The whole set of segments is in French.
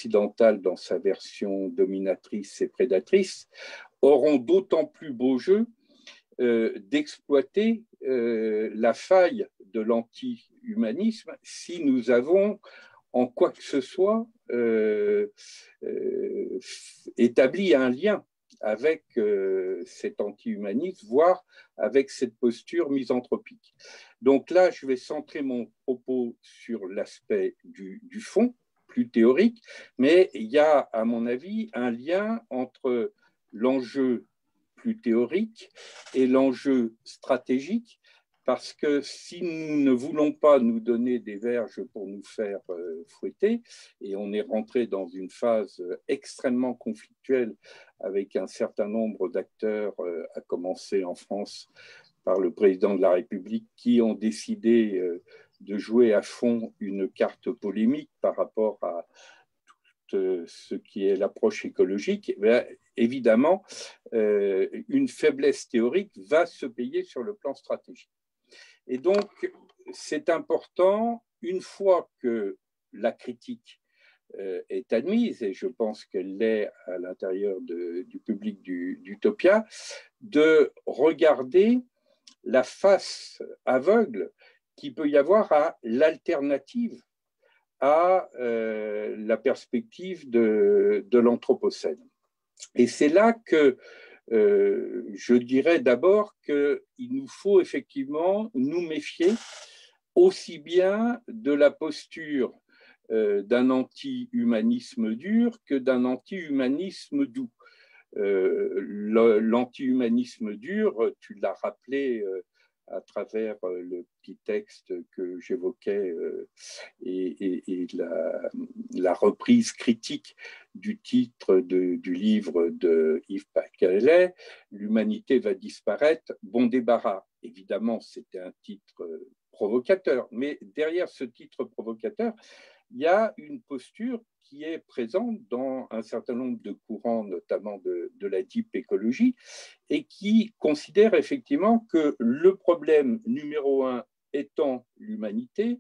occidentale dans sa version dominatrice et prédatrice auront d'autant plus beau jeu d'exploiter la faille de l'anti-humanisme si nous avons en quoi que ce soit établi un lien avec cet anti-humanisme, voire avec cette posture misanthropique. Donc là, je vais centrer mon propos sur l'aspect du fond, plus théorique, mais il y a, à mon avis, un lien entre l'enjeu plus théorique et l'enjeu stratégique, parce que si nous ne voulons pas nous donner des verges pour nous faire fouetter, et on est rentré dans une phase extrêmement conflictuelle avec un certain nombre d'acteurs, à commencer en France par le président de la République, qui ont décidé de jouer à fond une carte polémique par rapport à tout ce qui est l'approche écologique, bien, évidemment, une faiblesse théorique va se payer sur le plan stratégique. Et donc, c'est important, une fois que la critique est admise, et je pense qu'elle l'est à l'intérieur du public d'Utopia, de regarder la face aveugle qu'il peut y avoir à l'alternative à la perspective de l'Anthropocène. Et c'est là que je dirais d'abord qu'il nous faut effectivement nous méfier aussi bien de la posture d'un anti-humanisme dur que d'un anti-humanisme doux. L'anti-humanisme dur, tu l'as rappelé à travers le petit texte que j'évoquais et la reprise critique du titre du livre de Yves Paquelet, L'humanité va disparaître, bon débarras. Évidemment, c'était un titre provocateur, mais derrière ce titre provocateur, il y a une posture qui est présente dans un certain nombre de courants, notamment de la deep écologie, et qui considère effectivement que le problème numéro un étant l'humanité,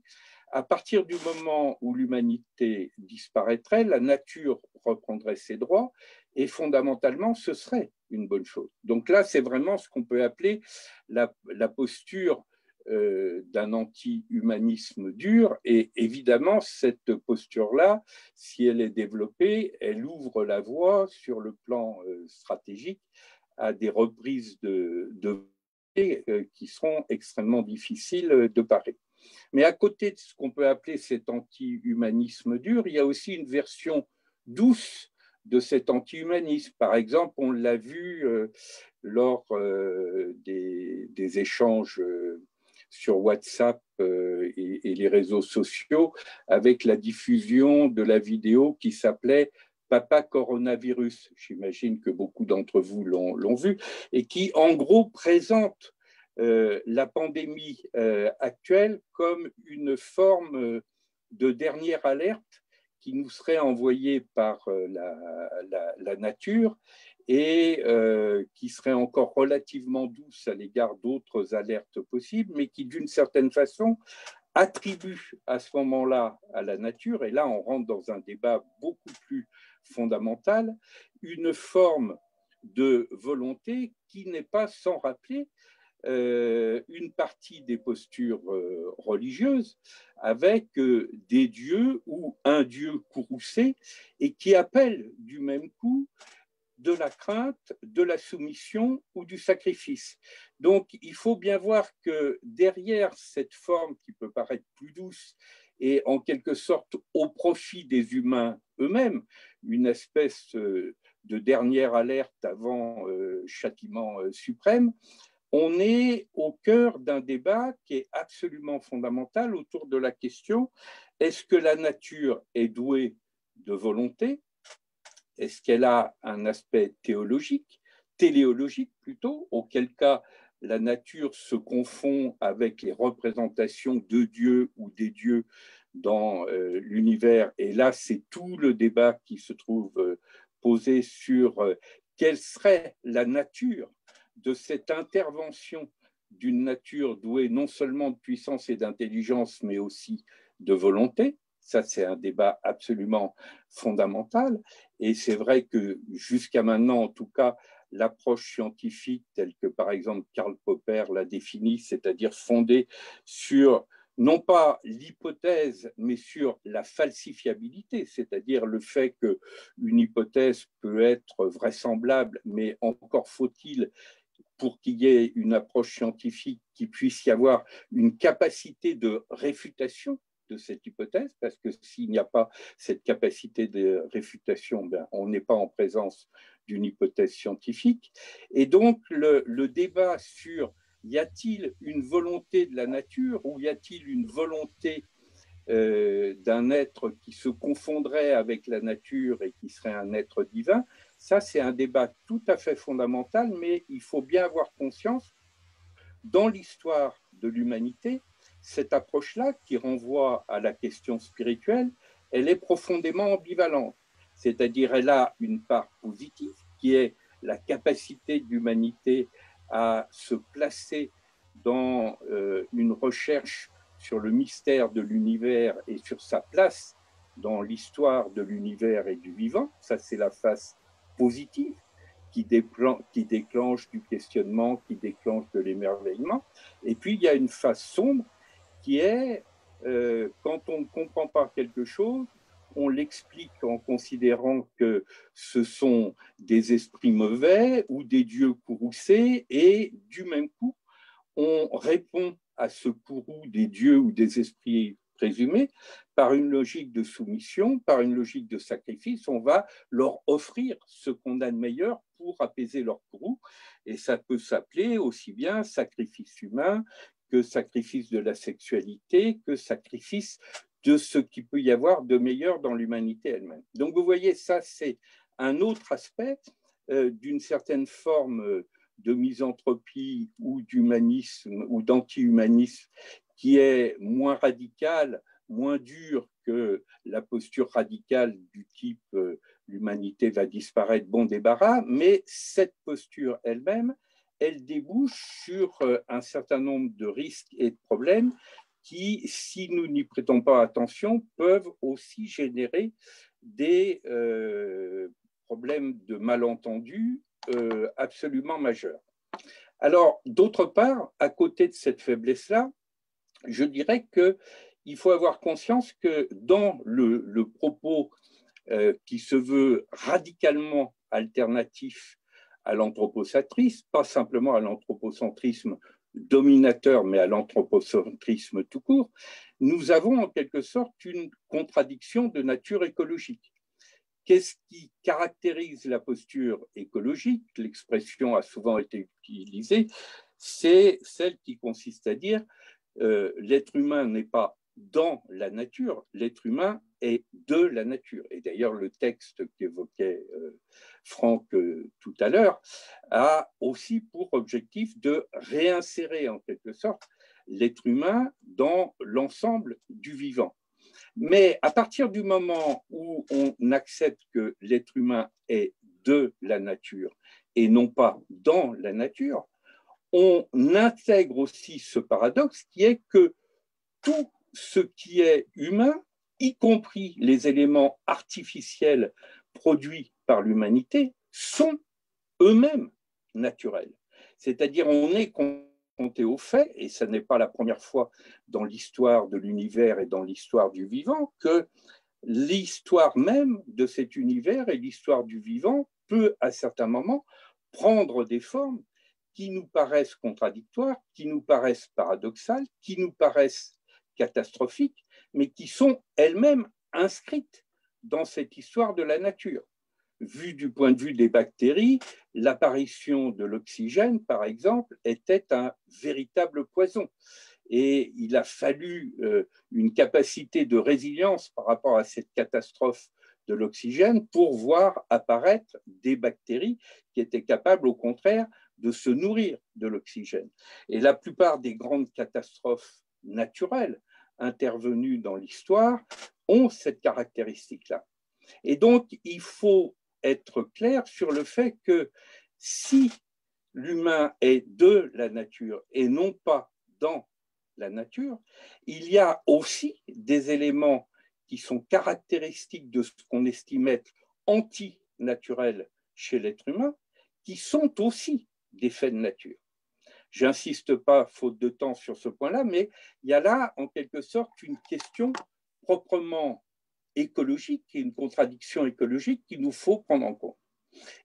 à partir du moment où l'humanité disparaîtrait, la nature reprendrait ses droits et fondamentalement, ce serait une bonne chose. Donc là, c'est vraiment ce qu'on peut appeler la posture d'un anti-humanisme dur, et évidemment cette posture-là, si elle est développée, elle ouvre la voie sur le plan stratégique à des reprises qui seront extrêmement difficiles de parer. Mais à côté de ce qu'on peut appeler cet anti-humanisme dur, il y a aussi une version douce de cet anti-humanisme. Par exemple, on l'a vu lors des échanges sur WhatsApp et les réseaux sociaux, avec la diffusion de la vidéo qui s'appelait Papa Coronavirus. J'imagine que beaucoup d'entre vous l'ont vu, et qui, en gros, présente la pandémie actuelle comme une forme de dernière alerte qui nous serait envoyée par la nature et qui serait encore relativement douce à l'égard d'autres alertes possibles, mais qui, d'une certaine façon, attribue à ce moment-là à la nature, et là on rentre dans un débat beaucoup plus fondamental, une forme de volonté qui n'est pas sans rappeler une partie des postures religieuses avec des dieux ou un dieu courroucé, et qui appelle du même coup de la crainte, de la soumission ou du sacrifice. Donc, il faut bien voir que derrière cette forme qui peut paraître plus douce et en quelque sorte au profit des humains eux-mêmes, une espèce de dernière alerte avant châtiment suprême, on est au cœur d'un débat qui est absolument fondamental autour de la question: est-ce que la nature est douée de volonté? Est-ce qu'elle a un aspect théologique, téléologique plutôt, auquel cas la nature se confond avec les représentations de Dieu ou des dieux dans l'univers? Et là, c'est tout le débat qui se trouve posé sur quelle serait la nature de cette intervention d'une nature douée non seulement de puissance et d'intelligence, mais aussi de volonté. Ça, c'est un débat absolument fondamental. Et c'est vrai que jusqu'à maintenant, en tout cas, l'approche scientifique telle que, par exemple, Karl Popper l'a définie, c'est-à-dire fondée sur non pas l'hypothèse, mais sur la falsifiabilité, c'est-à-dire le fait qu'une hypothèse peut être vraisemblable, mais encore faut-il, pour qu'il y ait une approche scientifique, qu'il puisse y avoir une capacité de réfutation de cette hypothèse, parce que s'il n'y a pas cette capacité de réfutation, ben, on n'est pas en présence d'une hypothèse scientifique. Et donc, le débat sur y a-t-il une volonté de la nature ou y a-t-il une volonté d'un être qui se confondrait avec la nature et qui serait un être divin, ça c'est un débat tout à fait fondamental, mais il faut bien avoir conscience, dans l'histoire de l'humanité, cette approche-là qui renvoie à la question spirituelle, elle est profondément ambivalente. C'est-à-dire elle a une part positive qui est la capacité de l'humanité à se placer dans une recherche sur le mystère de l'univers et sur sa place dans l'histoire de l'univers et du vivant. Ça, c'est la face positive qui déclenche du questionnement, qui déclenche de l'émerveillement. Et puis, il y a une face sombre qui est, quand on ne comprend pas quelque chose, on l'explique en considérant que ce sont des esprits mauvais ou des dieux courroucés, et du même coup, on répond à ce courroux des dieux ou des esprits présumés par une logique de soumission, par une logique de sacrifice. On va leur offrir ce qu'on a de meilleur pour apaiser leur courroux. Et ça peut s'appeler aussi bien sacrifice humain que sacrifice de la sexualité, que sacrifice de ce qu'il peut y avoir de meilleur dans l'humanité elle-même. Donc vous voyez, ça c'est un autre aspect d'une certaine forme de misanthropie ou d'humanisme ou d'anti-humanisme qui est moins radical, moins dur que la posture radicale du type l'humanité va disparaître, bon débarras, mais cette posture elle-même, elle débouche sur un certain nombre de risques et de problèmes qui, si nous n'y prêtons pas attention, peuvent aussi générer des problèmes de malentendus absolument majeurs. Alors, d'autre part, à côté de cette faiblesse-là, je dirais qu'il faut avoir conscience que dans le propos qui se veut radicalement alternatif à l'anthropocentrisme, pas simplement à l'anthropocentrisme dominateur, mais à l'anthropocentrisme tout court, nous avons en quelque sorte une contradiction de nature écologique. Qu'est-ce qui caractérise la posture écologique? L'expression a souvent été utilisée, c'est celle qui consiste à dire l'être humain n'est pas dans la nature, l'être humain est de la nature. Et d'ailleurs, le texte qu'évoquait Franck tout à l'heure a aussi pour objectif de réinsérer en quelque sorte l'être humain dans l'ensemble du vivant. Mais à partir du moment où on accepte que l'être humain est de la nature et non pas dans la nature, on intègre aussi ce paradoxe qui est que tout ce qui est humain, y compris les éléments artificiels produits par l'humanité, sont eux-mêmes naturels. C'est-à-dire on est confronté au fait, et ce n'est pas la première fois dans l'histoire de l'univers et dans l'histoire du vivant, que l'histoire même de cet univers et l'histoire du vivant peut à certains moments prendre des formes qui nous paraissent contradictoires, qui nous paraissent paradoxales, qui nous paraissent catastrophiques, mais qui sont elles-mêmes inscrites dans cette histoire de la nature. Vu du point de vue des bactéries, l'apparition de l'oxygène, par exemple, était un véritable poison. Et il a fallu une capacité de résilience par rapport à cette catastrophe de l'oxygène pour voir apparaître des bactéries qui étaient capables, au contraire, de se nourrir de l'oxygène. Et la plupart des grandes catastrophes naturelles intervenues dans l'histoire ont cette caractéristique-là. Et donc, il faut être clair sur le fait que si l'humain est de la nature et non pas dans la nature, il y a aussi des éléments qui sont caractéristiques de ce qu'on estime être anti-naturel chez l'être humain, qui sont aussi des faits de nature. J'insiste pas, faute de temps, sur ce point-là, mais il y a là, en quelque sorte, une question proprement écologique et une contradiction écologique qu'il nous faut prendre en compte.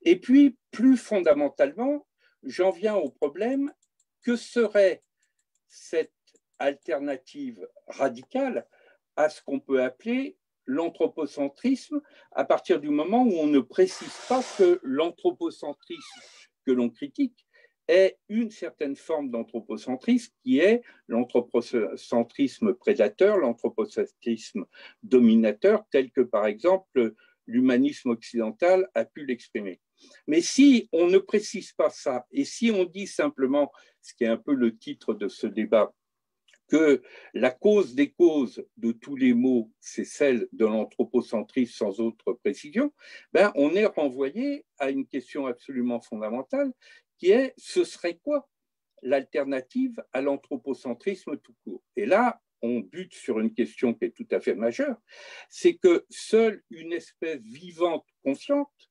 Et puis, plus fondamentalement, j'en viens au problème que serait cette alternative radicale à ce qu'on peut appeler l'anthropocentrisme, à partir du moment où on ne précise pas que l'anthropocentrisme que l'on critique est une certaine forme d'anthropocentrisme qui est l'anthropocentrisme prédateur, l'anthropocentrisme dominateur, tel que par exemple l'humanisme occidental a pu l'exprimer. Mais si on ne précise pas ça, et si on dit simplement, ce qui est un peu le titre de ce débat, que la cause des causes de tous les maux, c'est celle de l'anthropocentrisme sans autre précision, ben on est renvoyé à une question absolument fondamentale qui est, ce serait quoi l'alternative à l'anthropocentrisme tout court? Et là, on bute sur une question qui est tout à fait majeure, c'est que seule une espèce vivante, consciente,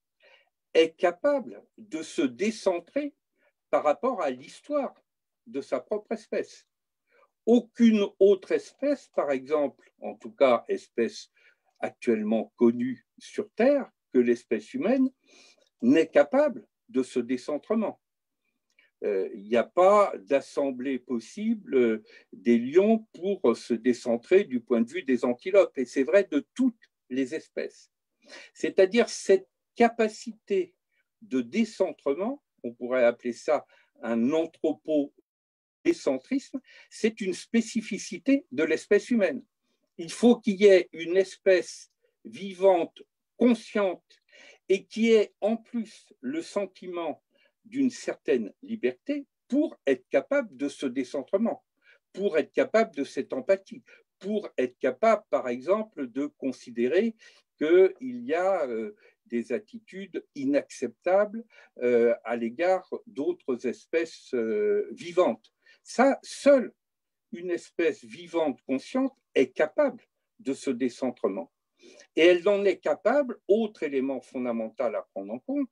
est capable de se décentrer par rapport à l'histoire de sa propre espèce. Aucune autre espèce, par exemple, en tout cas espèce actuellement connue sur Terre, que l'espèce humaine, n'est capable de ce décentrement. Il n'y a pas d'assemblée possible des lions pour se décentrer du point de vue des antilopes. Et c'est vrai de toutes les espèces. C'est-à-dire cette capacité de décentrement, on pourrait appeler ça un anthropocentrisme, c'est une spécificité de l'espèce humaine. Il faut qu'il y ait une espèce vivante, consciente, et qui ait en plus le sentiment d'une certaine liberté pour être capable de ce décentrement, pour être capable de cette empathie, pour être capable, par exemple, de considérer qu'il y a des attitudes inacceptables à l'égard d'autres espèces vivantes. Ça, seule une espèce vivante, consciente, est capable de ce décentrement. Et elle n'en est capable, autre élément fondamental à prendre en compte,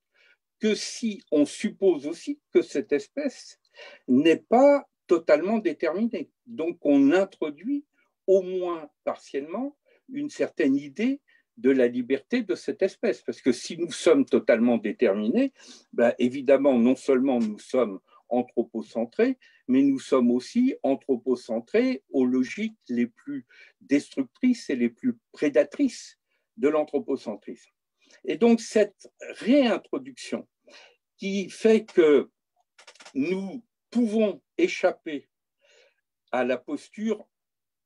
que si on suppose aussi que cette espèce n'est pas totalement déterminée. Donc on introduit au moins partiellement une certaine idée de la liberté de cette espèce. Parce que si nous sommes totalement déterminés, ben évidemment, non seulement nous sommes anthropocentrés, mais nous sommes aussi anthropocentrés aux logiques les plus destructrices et les plus prédatrices de l'anthropocentrisme. Et donc cette réintroduction qui fait que nous pouvons échapper à la posture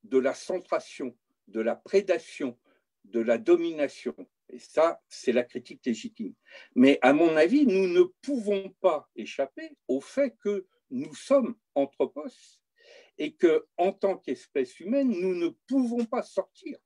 de la centration, de la prédation, de la domination. Et ça, c'est la critique légitime. Mais à mon avis, nous ne pouvons pas échapper au fait que nous sommes anthropos et qu'en tant qu'espèce humaine, nous ne pouvons pas sortir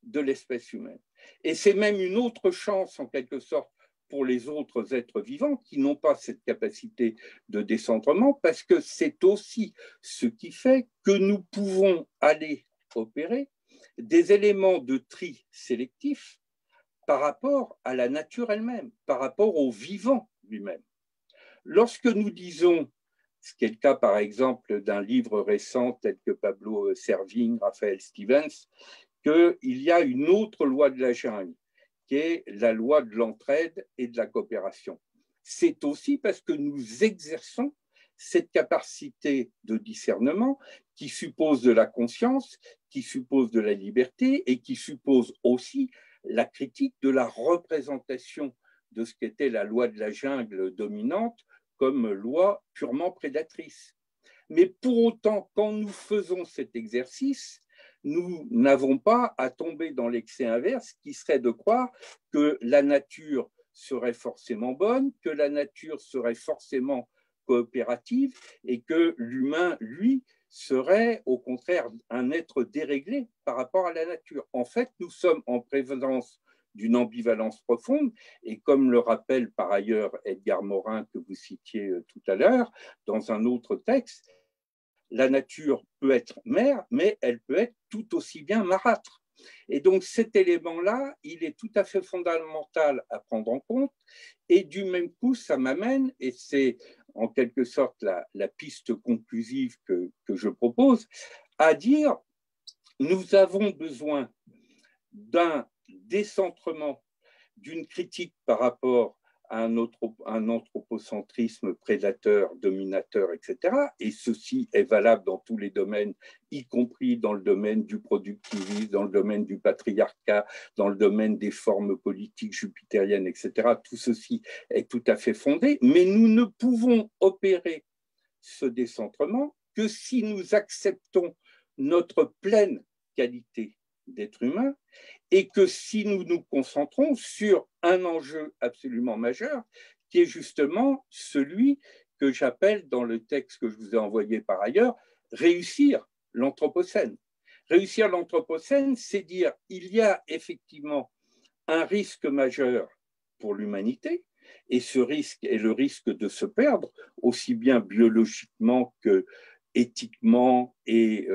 de l'espèce humaine. Et c'est même une autre chance, en quelque sorte, pour les autres êtres vivants qui n'ont pas cette capacité de décentrement, parce que c'est aussi ce qui fait que nous pouvons aller opérer des éléments de tri sélectif par rapport à la nature elle-même, par rapport au vivant lui-même. Lorsque nous disons, ce qui est le cas par exemple d'un livre récent tel que Pablo Servigne, Raphaël Stevens, qu'il y a une autre loi de la jungle, qui est la loi de l'entraide et de la coopération. C'est aussi parce que nous exerçons cette capacité de discernement qui suppose de la conscience, qui suppose de la liberté et qui suppose aussi la critique de la représentation de ce qu'était la loi de la jungle dominante comme loi purement prédatrice. Mais pour autant, quand nous faisons cet exercice, nous n'avons pas à tomber dans l'excès inverse qui serait de croire que la nature serait forcément bonne, que la nature serait forcément coopérative et que l'humain, lui, serait au contraire un être déréglé par rapport à la nature. En fait, nous sommes en présence d'une ambivalence profonde et comme le rappelle par ailleurs Edgar Morin que vous citiez tout à l'heure dans un autre texte, la nature peut être mère, mais elle peut être tout aussi bien marâtre. Et donc cet élément-là, il est tout à fait fondamental à prendre en compte. Et du même coup, ça m'amène, et c'est en quelque sorte la piste conclusive que je propose, à dire nous avons besoin d'un décentrement, d'une critique par rapport à un anthropocentrisme prédateur, dominateur, etc. Et ceci est valable dans tous les domaines, y compris dans le domaine du productivisme, dans le domaine du patriarcat, dans le domaine des formes politiques jupitériennes, etc. Tout ceci est tout à fait fondé, mais nous ne pouvons opérer ce décentrement que si nous acceptons notre pleine qualité d'être humain et que si nous nous concentrons sur un enjeu absolument majeur, qui est justement celui que j'appelle dans le texte que je vous ai envoyé par ailleurs, réussir l'Anthropocène. Réussir l'Anthropocène, c'est dire il y a effectivement un risque majeur pour l'humanité, et ce risque est le risque de se perdre, aussi bien biologiquement que éthiquement et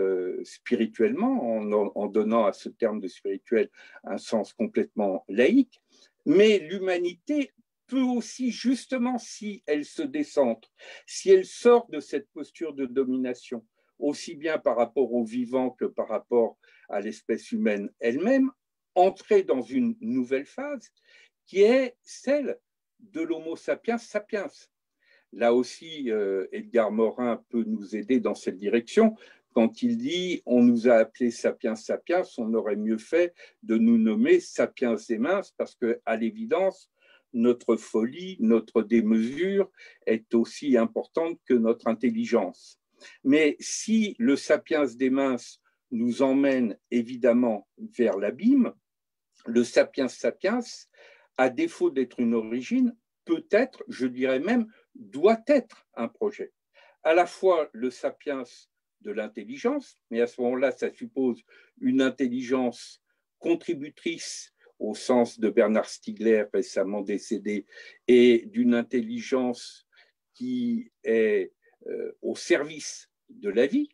spirituellement, en donnant à ce terme de spirituel un sens complètement laïque. Mais l'humanité peut aussi, justement, si elle se décentre, si elle sort de cette posture de domination, aussi bien par rapport au vivant que par rapport à l'espèce humaine elle-même, entrer dans une nouvelle phase qui est celle de l'Homo sapiens sapiens. Là aussi, Edgar Morin peut nous aider dans cette direction. Quand il dit on nous a appelés sapiens sapiens, on aurait mieux fait de nous nommer sapiens éminces parce qu'à l'évidence, notre folie, notre démesure est aussi importante que notre intelligence. Mais si le sapiens des minces nous emmène évidemment vers l'abîme, le sapiens sapiens, à défaut d'être une origine, peut être, je dirais même, doit être un projet. À la fois le sapiens de l'intelligence, mais à ce moment-là, ça suppose une intelligence contributrice au sens de Bernard Stiegler, récemment décédé, et d'une intelligence qui est au service de la vie.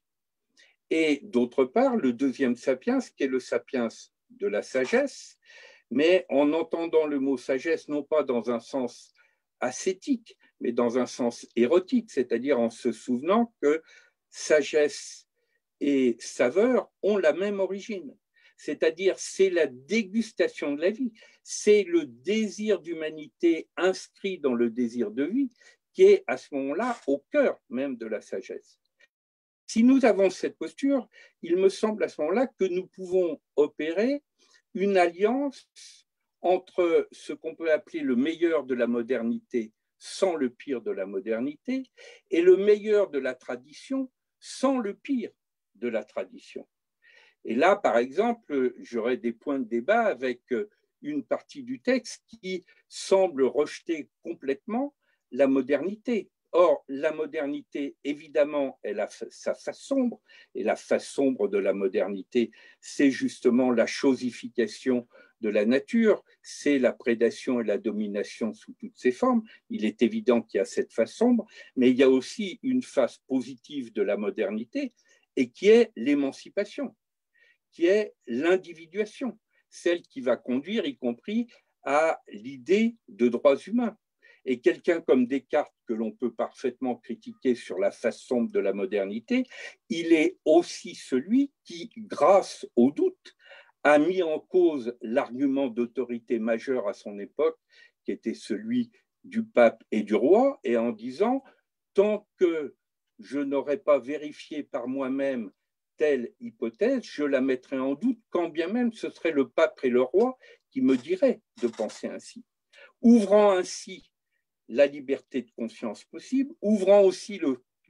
Et d'autre part, le deuxième sapiens, qui est le sapiens de la sagesse, mais en entendant le mot sagesse, non pas dans un sens ascétique, mais dans un sens érotique, c'est-à-dire en se souvenant que sagesse et saveur ont la même origine. C'est-à-dire, c'est la dégustation de la vie, c'est le désir d'humanité inscrit dans le désir de vie qui est à ce moment-là au cœur même de la sagesse. Si nous avons cette posture, il me semble à ce moment-là que nous pouvons opérer une alliance entre ce qu'on peut appeler le meilleur de la modernité sans le pire de la modernité et le meilleur de la tradition sans le pire de la tradition. Et là, par exemple, j'aurais des points de débat avec une partie du texte qui semble rejeter complètement la modernité. Or, la modernité, évidemment, elle a sa face sombre, et la face sombre de la modernité, c'est justement la chosification de la nature, c'est la prédation et la domination sous toutes ses formes. Il est évident qu'il y a cette face sombre, mais il y a aussi une face positive de la modernité, et qui est l'émancipation, qui est l'individuation, celle qui va conduire, y compris, à l'idée de droits humains. Et quelqu'un comme Descartes, que l'on peut parfaitement critiquer sur la face sombre de la modernité, il est aussi celui qui, grâce au doute, a mis en cause l'argument d'autorité majeure à son époque, qui était celui du pape et du roi, et en disant, tant que je n'aurai pas vérifié par moi-même telle hypothèse, je la mettrai en doute, quand bien même ce serait le pape et le roi qui me diraient de penser ainsi. Ouvrant ainsi la liberté de conscience possible, ouvrant aussi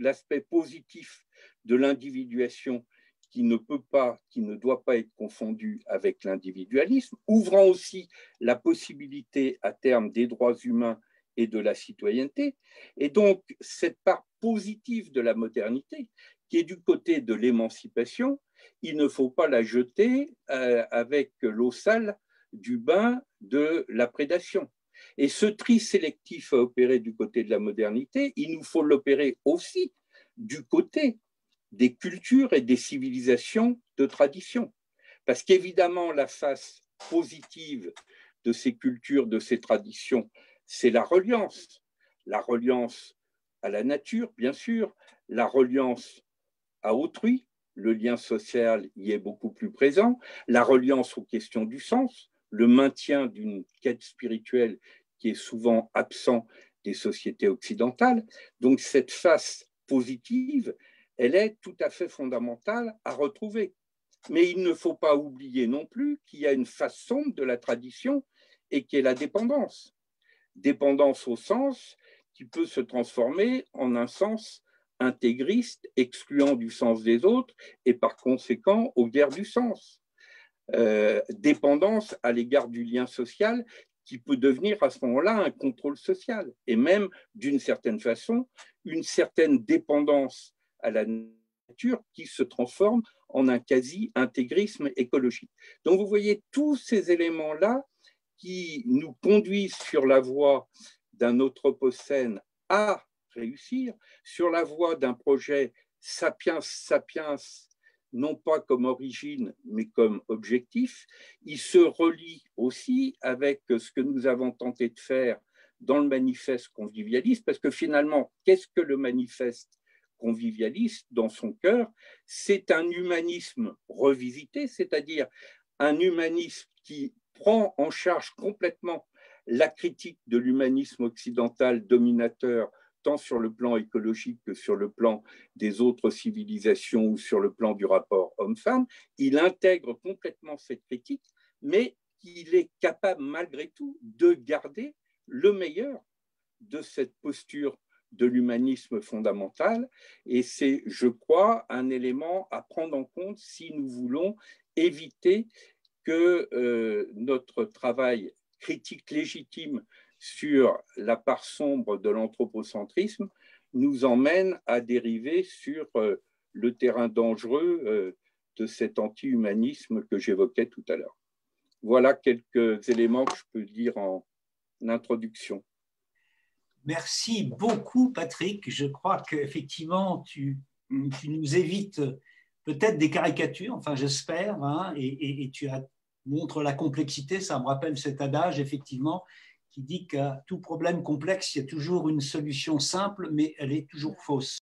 l'aspect positif de l'individuation qui ne peut pas, qui ne doit pas être confondu avec l'individualisme, ouvrant aussi la possibilité à terme des droits humains et de la citoyenneté. Et donc, cette part positive de la modernité, qui est du côté de l'émancipation, il ne faut pas la jeter avec l'eau sale du bain de la prédation. Et ce tri sélectif à opérer du côté de la modernité, il nous faut l'opérer aussi du côté des cultures et des civilisations de tradition. Parce qu'évidemment, la face positive de ces cultures, de ces traditions, c'est la reliance. La reliance à la nature, bien sûr, la reliance à autrui, le lien social y est beaucoup plus présent, la reliance aux questions du sens, le maintien d'une quête spirituelle qui est souvent absent des sociétés occidentales. Donc cette face positive, elle est tout à fait fondamentale à retrouver. Mais il ne faut pas oublier non plus qu'il y a une face sombre de la tradition et qui est la dépendance. Dépendance au sens qui peut se transformer en un sens intégriste, excluant du sens des autres et par conséquent aux guerres du sens. Dépendance à l'égard du lien social qui peut devenir à ce moment-là un contrôle social et même d'une certaine façon une certaine dépendance à la nature qui se transforme en un quasi-intégrisme écologique. Donc vous voyez tous ces éléments-là qui nous conduisent sur la voie d'un anthropocène à réussir, sur la voie d'un projet sapiens-sapiens, non pas comme origine, mais comme objectif. Il se relie aussi avec ce que nous avons tenté de faire dans le manifeste convivialiste, parce que finalement, qu'est-ce que le manifeste convivialiste dans son cœur? C'est un humanisme revisité, c'est-à-dire un humanisme qui prend en charge complètement la critique de l'humanisme occidental dominateur, tant sur le plan écologique que sur le plan des autres civilisations ou sur le plan du rapport homme-femme. Il intègre complètement cette critique, mais il est capable malgré tout de garder le meilleur de cette posture de l'humanisme fondamental. Et c'est, je crois, un élément à prendre en compte si nous voulons éviter que notre travail critique légitime sur la part sombre de l'anthropocentrisme nous emmène à dériver sur le terrain dangereux de cet anti-humanisme que j'évoquais tout à l'heure. Voilà quelques éléments que je peux dire en introduction. Merci beaucoup, Patrick. Je crois qu'effectivement, tu nous évites peut-être des caricatures, enfin j'espère, hein, et tu montres la complexité. Ça me rappelle cet adage, effectivement, qui dit qu'à tout problème complexe, il y a toujours une solution simple, mais elle est toujours fausse.